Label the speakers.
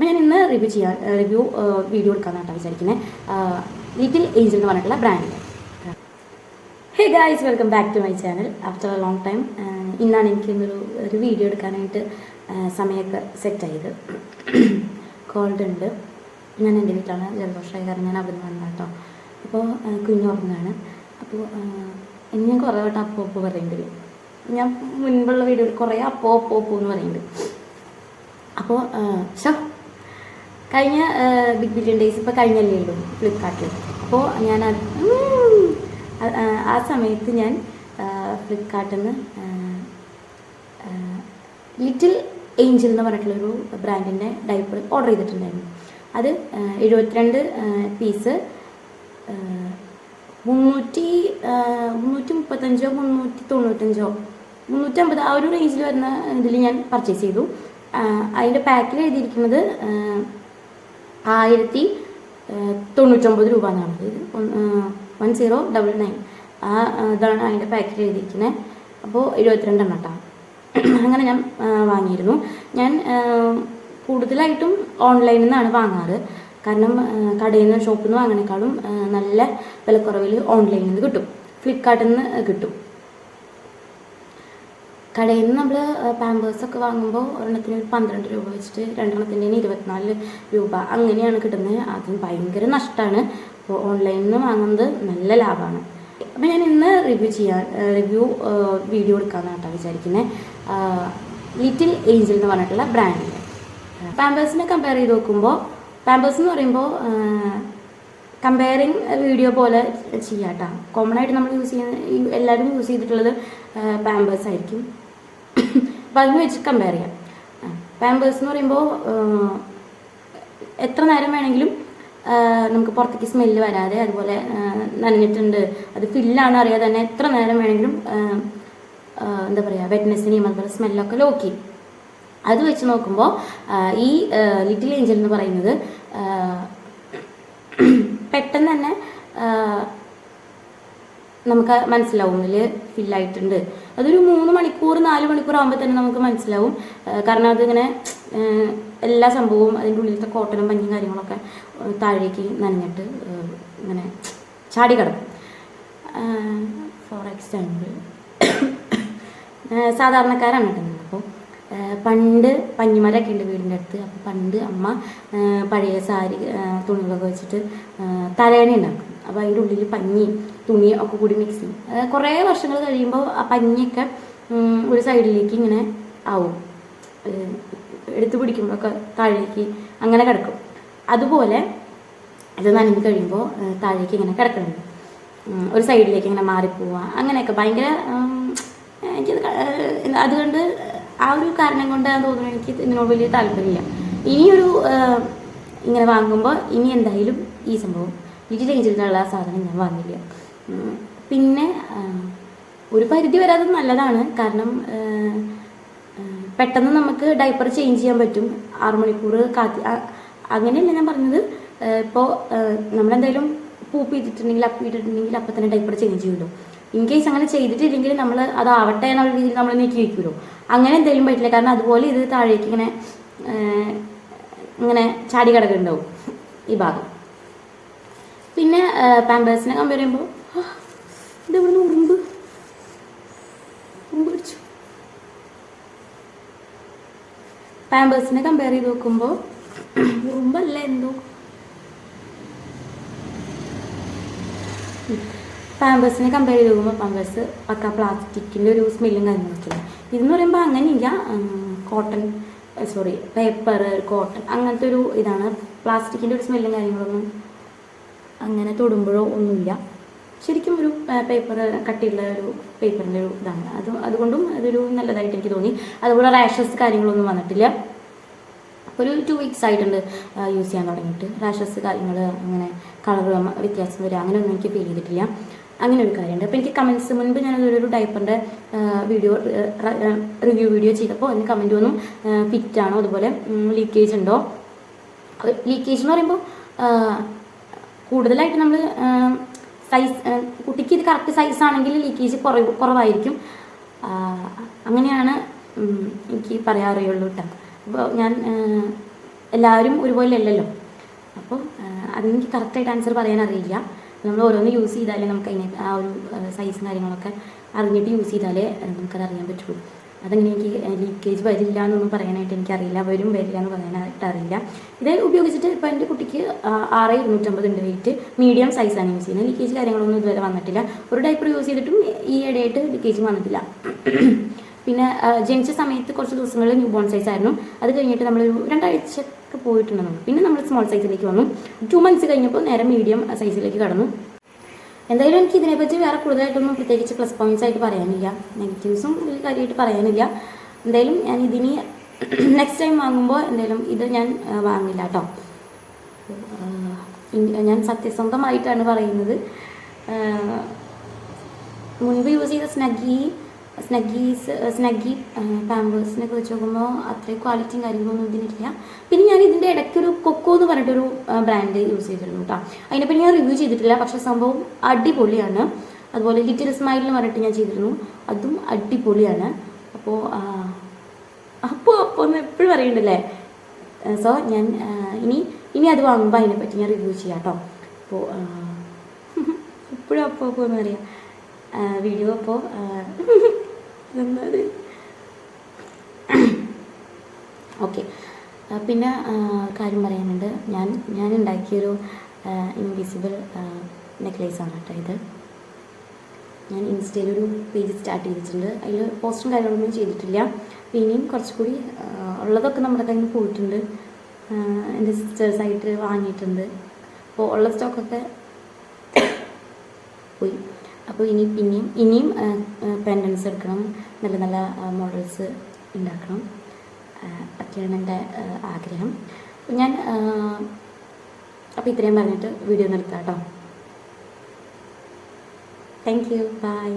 Speaker 1: അപ്പോൾ ഞാൻ ഇന്ന് റിവ്യൂ വീഡിയോ എടുക്കാമെന്നാണ് വിചാരിക്കുന്നത്. ലിറ്റിൽ ഏഞ്ചൽ എന്ന് പറഞ്ഞിട്ടുള്ള brand. Hey guys, welcome back to my channel after a long time. ഇന്നാണ് എനിക്കൊരു വീഡിയോ എടുക്കാനായിട്ട് സമയമൊക്കെ സെറ്റായത്. കോൾഡ് ഉണ്ട്. ഞാൻ എൻ്റെ വീട്ടിലാണ്, ജലദോഷമായ കാരണം ഞാൻ അവിടെ നിന്ന് വന്നത് കേട്ടോ. അപ്പോൾ കുഞ്ഞുറങ്ങാണ്. അപ്പോൾ ഞാൻ കുറേ വട്ടം അപ്പോ പറയുന്നുണ്ട്. ഞാൻ മുൻപുള്ള വീഡിയോയിൽ കുറേ അപ്പോ എന്ന് പറയുന്നുണ്ട്. അപ്പോൾ കഴിഞ്ഞ ബിഗ് ബില്യൺ ഡേയ്സ് ഇപ്പോൾ കഴിഞ്ഞല്ലേ ഉള്ളൂ ഫ്ലിപ്കാർട്ടിൽ. അപ്പോൾ ഞാൻ ആ സമയത്ത് ഞാൻ ഫ്ലിപ്കാർട്ടിൽ നിന്ന് ലിറ്റിൽ ഏഞ്ചൽ എന്ന് പറഞ്ഞിട്ടുള്ളൊരു ബ്രാൻഡിൻ്റെ ഡൈപ്പർ ഓർഡർ ചെയ്തിട്ടുണ്ടായിരുന്നു. അത് 72 പീസ് 335 395 350 ആ ഒരു റേഞ്ചിൽ വരുന്ന ഇതിൽ ഞാൻ പർച്ചേസ് ചെയ്തു. അതിൻ്റെ പാക്കിൽ എഴുതിയിരിക്കുന്നത് 1099 രൂപ എന്നാണ്. 1099 ഇതാണ് അതിൻ്റെ പാക്കിൽ എഴുതിയിരിക്കുന്നത്. അപ്പോൾ 72 കേട്ടോ. അങ്ങനെ ഞാൻ വാങ്ങിയിരുന്നു. ഞാൻ കൂടുതലായിട്ടും ഓൺലൈനിൽ നിന്നാണ് വാങ്ങാറ്. കാരണം കടയിൽ നിന്ന് ഷോപ്പിൽ നിന്ന് വാങ്ങണേക്കാളും നല്ല വിലക്കുറവിൽ ഓൺലൈനിൽ നിന്ന് കിട്ടും, ഫ്ലിപ്കാർട്ടിൽ നിന്ന് കിട്ടും. കടയിൽ നിന്ന് നമ്മൾ പാമ്പേഴ്സൊക്കെ വാങ്ങുമ്പോൾ ഒരെണ്ണത്തിന് 12 രൂപ വെച്ചിട്ട് 2 24 രൂപ അങ്ങനെയാണ് കിട്ടുന്നത്. അത് ഭയങ്കര നഷ്ടമാണ്. അപ്പോൾ ഓൺലൈനിൽ നിന്ന് വാങ്ങുന്നത് നല്ല ലാഭമാണ്. അപ്പോൾ ഞാൻ ഇന്ന് റിവ്യൂ വീഡിയോ എടുക്കാമെന്നാണ് വിചാരിക്കുന്നത്. ലിറ്റിൽ ഏഞ്ചൽ എന്ന് പറഞ്ഞിട്ടുള്ള ബ്രാൻഡിൻ്റെ പാമ്പേഴ്സിനെ കമ്പയർ ചെയ്ത് നോക്കുമ്പോൾ, പാമ്പേഴ്സ് എന്ന് പറയുമ്പോൾ കമ്പയറിങ് വീഡിയോ പോലെ ചെയ്യാം കേട്ടോ. കോമൺ ആയിട്ട് നമ്മൾ എല്ലാവരും യൂസ് ചെയ്തിട്ടുള്ളത് പാമ്പേഴ്സ് ആയിരിക്കും. അപ്പം അതിന് വെച്ച് കമ്പയർ ചെയ്യാം. പാമ്പേഴ്സ് എന്ന് പറയുമ്പോൾ എത്ര നേരം വേണമെങ്കിലും നമുക്ക് പുറത്തേക്ക് സ്മെല്ല് വരാതെ, അതുപോലെ നനഞ്ഞിട്ടുണ്ട് അത് ഫില്ലാണ് അറിയാതെ തന്നെ എത്ര നേരം വേണമെങ്കിലും എന്താ പറയുക വെറ്റ്നെസ്സിനെയും അതുപോലെ സ്മെല്ലൊക്കെ ലോക്ക് ചെയ്യും. അത് വെച്ച് നോക്കുമ്പോൾ ഈ ലിറ്റിൽ ഏഞ്ചൽ എന്ന് പറയുന്നത് പെട്ടെന്ന് തന്നെ നമുക്ക് മനസ്സിലാവും ഇതിൽ ഫില്ലായിട്ടുണ്ട്. അതൊരു 3 മണിക്കൂർ 4 മണിക്കൂർ ആകുമ്പോൾ തന്നെ നമുക്ക് മനസ്സിലാവും. കാരണം അതിങ്ങനെ എല്ലാ സംഭവവും അതിൻ്റെ ഉള്ളിലത്തെ കോട്ടനും പഞ്ഞിയും കാര്യങ്ങളൊക്കെ താഴേക്ക് നനഞ്ഞിട്ട് ഇങ്ങനെ ചാടി കിടക്കും. ഫോർ എക്സാമ്പിൾ സാധാരണക്കാരാണ് കേട്ടോ. അപ്പോൾ പണ്ട് പഞ്ഞിമരമൊക്കെ ഉണ്ട് വീടിൻ്റെ അടുത്ത്. അപ്പോൾ പണ്ട് അമ്മ പഴയ സാരി തുണികളൊക്കെ വെച്ചിട്ട് തലേണ ഉണ്ടാക്കും. അപ്പോൾ അതിൻ്റെ ഉള്ളിൽ പഞ്ഞി തുണി ഒക്കെ കൂടി മിക്സ് ചെയ്യും. കുറേ വർഷങ്ങൾ കഴിയുമ്പോൾ ആ പഞ്ഞിയൊക്കെ ഒരു സൈഡിലേക്ക് ഇങ്ങനെ ആവും, എടുത്ത് പിടിക്കുമ്പോഴൊക്കെ താഴേക്ക് അങ്ങനെ കിടക്കും. അതുപോലെ ഇത് നനഞ്ഞ് കഴിയുമ്പോൾ താഴേക്ക് ഇങ്ങനെ കിടക്കുന്നുണ്ട്, ഒരു സൈഡിലേക്ക് ഇങ്ങനെ മാറിപ്പോവുക, അങ്ങനെയൊക്കെ ഭയങ്കര എനിക്കത് അതുകൊണ്ട് ആ ഒരു കാരണം കൊണ്ടാണ് തോന്നുന്നു എനിക്ക് ഇതിനോട് വലിയ താല്പര്യമില്ല. ഇനിയൊരു ഇങ്ങനെ വാങ്ങുമ്പോൾ ഇനി എന്തായാലും ഈ സംഭവം ലിറ്റിൽ ഏഞ്ചലിനുള്ള സാധനം ഞാൻ വാങ്ങില്ല. പിന്നെ ഒരു പരിധി വരെ അത് നല്ലതാണ്. കാരണം പെട്ടെന്ന് നമുക്ക് ഡൈപ്പർ ചേഞ്ച് ചെയ്യാൻ പറ്റും. 6 മണിക്കൂർ അങ്ങനെയല്ല ഞാൻ പറഞ്ഞത്. ഇപ്പോൾ നമ്മളെന്തായാലും പൂപ്പ് ചെയ്തിട്ടുണ്ടെങ്കിൽ അപ്പിട്ടിട്ടുണ്ടെങ്കിൽ അപ്പം തന്നെ ഡൈപ്പർ ചേഞ്ച് ചെയ്യുമല്ലോ. ഇൻ കേസ് അങ്ങനെ ചെയ്തിട്ടില്ലെങ്കിൽ നമ്മൾ അതാവട്ടെ എന്നുള്ള രീതിയിൽ നമ്മൾ നീക്കി വയ്ക്കുമല്ലോ. അങ്ങനെ എന്തെങ്കിലും പറ്റില്ല. കാരണം അതുപോലെ ഇത് താഴേക്ക് ഇങ്ങനെ ചാടി കിടക്കുന്നുണ്ടാവും ഈ ഭാഗം. പിന്നെ പാമ്പേഴ്സിനെ കമ്പയർ ചെയ്യുമ്പോൾ ഇതെവിടുന്ന് ഉറുമ്പ് പിടിച്ചു. പാമ്പേഴ്സിനെ കമ്പയർ ചെയ്ത് നോക്കുമ്പോൾ ഉറുമ്പല്ല എന്തോ. പാമ്പേഴ്സിനെ കമ്പയർ ചെയ്ത് നോക്കുമ്പോൾ പാമ്പേഴ്സ് പക്ക പ്ലാസ്റ്റിക്കിൻ്റെ ഒരു സ്മെല്ലും കാര്യങ്ങളൊക്കെയാണ്. ഇതെന്ന് പറയുമ്പോൾ അങ്ങനെയില്ല. പേപ്പർ കോട്ടൺ അങ്ങനത്തെ ഒരു ഇതാണ്. പ്ലാസ്റ്റിക്കിൻ്റെ ഒരു സ്മെല്ലും കാര്യങ്ങളൊന്നും അങ്ങനെ തൊടുമ്പോഴോ ഒന്നുമില്ല. ശരിക്കും ഒരു പേപ്പർ കട്ടിയുള്ള ഒരു പേപ്പറിൻ്റെ ഒരു ഇതാണ്. അതുകൊണ്ടും അതൊരു നല്ലതായിട്ട് എനിക്ക് തോന്നി. അതുപോലെ റാഷസ് കാര്യങ്ങളൊന്നും വന്നിട്ടില്ല. ഒരു 2 വീക്സ് ആയിട്ടുണ്ട് യൂസ് ചെയ്യാൻ തുടങ്ങിയിട്ട്. റാഷസ് കാര്യങ്ങൾ അങ്ങനെ കളർ വ്യത്യാസം വരിക അങ്ങനെയൊന്നും എനിക്ക് ഫീൽ ചെയ്തിട്ടില്ല. അങ്ങനെ ഒരു കാര്യമുണ്ട്. അപ്പോൾ എനിക്ക് കമൻസ് മുൻപ് ഞാനതൊരു ഡൈപ്പറിൻ്റെ റിവ്യൂ വീഡിയോ ചെയ്തപ്പോൾ അതിന് കമൻറ്റ് ഒന്നും ഫിറ്റാണോ, അതുപോലെ ലീക്കേജ് ഉണ്ടോ. ലീക്കേജ് എന്ന് പറയുമ്പോൾ കൂടുതലായിട്ട് നമ്മൾ സൈസ് കുട്ടിക്ക് ഇത് കറക്റ്റ് സൈസാണെങ്കിൽ ലീക്കേജ് കുറവായിരിക്കും. അങ്ങനെയാണ് എനിക്ക് പറയാൻ അറിയുള്ളൂ കേട്ടോ. അപ്പോൾ ഞാൻ എല്ലാവരും ഒരുപോലെ അല്ലല്ലോ. അപ്പോൾ അതെനിക്ക് കറക്റ്റായിട്ട് ആൻസർ പറയാൻ അറിയില്ല. നമ്മൾ ഓരോന്ന് യൂസ് ചെയ്താലേ നമുക്ക് അതിനെ ആ ഒരു സൈസും കാര്യങ്ങളൊക്കെ അറിഞ്ഞിട്ട് യൂസ് ചെയ്താലേ നമുക്കത് അറിയാൻ പറ്റുള്ളൂ. അതങ്ങനെ എനിക്ക് ലീക്കേജ് വരില്ല എന്നൊന്നും പറയാനായിട്ട് എനിക്കറിയില്ല, വരില്ല എന്ന് പറയാനായിട്ട് അറിയില്ല. ഇത് ഉപയോഗിച്ചിട്ട് ഇപ്പോൾ എൻ്റെ കുട്ടിക്ക് 6,250 ഉണ്ട് വെയിറ്റ്, മീഡിയം സൈസാണ് യൂസ് ചെയ്യുന്നത്. ലീക്കേജ് കാര്യങ്ങളൊന്നും ഇതുവരെ വന്നിട്ടില്ല. ഒരു ഡൈപ്പർ യൂസ് ചെയ്തിട്ടും ഈ ഇടയായിട്ട് ലീക്കേജ് വന്നിട്ടില്ല. പിന്നെ ജനിച്ച സമയത്ത് കുറച്ച് ദിവസങ്ങളിൽ ന്യൂ ബോൺ സൈസ് ആയിരുന്നു. അത് കഴിഞ്ഞിട്ട് നമ്മളൊരു 2 ആഴ്ചയൊക്കെ പോയിട്ടുണ്ട് നമ്മൾ. പിന്നെ നമ്മൾ സ്മോൾ സൈസിലേക്ക് വന്നു. 2 months കഴിഞ്ഞപ്പോൾ നേരെ മീഡിയം സൈസിലേക്ക് കടന്നു. എന്തായാലും എനിക്ക് ഇതിനെപ്പറ്റി വേറെ കൂടുതലായിട്ടൊന്നും പ്രത്യേകിച്ച് പ്ലസ് പോയിൻറ്റ്സ് ആയിട്ട് പറയാനില്ല. നെഗറ്റീവ്സും ഇതിൽ കാര്യമായിട്ട് പറയാനില്ല. എന്തായാലും ഞാൻ ഇതിന് നെക്സ്റ്റ് ടൈം വാങ്ങുമ്പോൾ എന്തായാലും ഇത് ഞാൻ വാങ്ങില്ല കേട്ടോ. ഞാൻ സത്യസന്ധമായിട്ടാണ് പറയുന്നത്. മുൻപ് യൂസ് ചെയ്ത സ്നഗ്ഗി പാമ്പേഴ്സിനൊക്കെ വെച്ച് നോക്കുമ്പോൾ അത്രയും ക്വാളിറ്റിയും കാര്യങ്ങളൊന്നും ഇതിനില്ല. പിന്നെ ഞാൻ ഇതിൻ്റെ ഇടയ്ക്കൊരു കൊക്കോ എന്ന് പറഞ്ഞിട്ടൊരു ബ്രാൻഡ് യൂസ് ചെയ്തിരുന്നു കേട്ടോ. അതിനെപ്പറ്റി ഞാൻ റിവ്യൂ ചെയ്തിട്ടില്ല, പക്ഷേ സംഭവം അടിപൊളിയാണ്. അതുപോലെ ലിറ്റിൽ സ്മൈൽ എന്ന് പറഞ്ഞിട്ട് ഞാൻ ചെയ്തിരുന്നു, അതും അടിപൊളിയാണ്. അപ്പോൾ ഒന്ന് എപ്പോഴും പറയുന്നുണ്ടല്ലേ. സോ ഞാൻ ഇനി അത് വാങ്ങുമ്പോൾ അതിനെപ്പറ്റി ഞാൻ റിവ്യൂ ചെയ്യാം കേട്ടോ. അപ്പോൾ എപ്പോഴും അപ്പോൾ എന്ന് പറയാം വീഡിയോ. അപ്പോൾ ഓക്കെ. പിന്നെ കാര്യം പറയാനുണ്ട്. ഞാൻ ഉണ്ടാക്കിയൊരു ഇൻവിസിബിൾ നെക്ലേസാണ് കേട്ടോ ഇത്. ഞാൻ ഇൻസ്റ്റയിലൊരു പേജ് സ്റ്റാർട്ട് ചെയ്തിട്ടുണ്ട്. അതിൽ പോസ്റ്റും കാര്യങ്ങളൊന്നും ചെയ്തിട്ടില്ല. പിന്നെയും കുറച്ചുകൂടി ഉള്ളതൊക്കെ നമ്മുടെ കയ്യിൽ നിന്ന് പോയിട്ടുണ്ട്. എൻ്റെ സിസ്റ്റേഴ്സായിട്ട് വാങ്ങിയിട്ടുണ്ട്. അപ്പോൾ ഉള്ള സ്റ്റോക്കൊക്കെ പോയി. അപ്പോൾ ഇനിയും പെൻഡൻസ് എടുക്കണം, നല്ല നല്ല മോഡൽസ് ഉണ്ടാക്കണം. ഒക്കെയാണ് എൻ്റെ ആഗ്രഹം. ഞാൻ അപ്പോൾ ഇത്രയും പറഞ്ഞിട്ട് വീഡിയോ നിർത്താം കേട്ടോ. Thank you, by.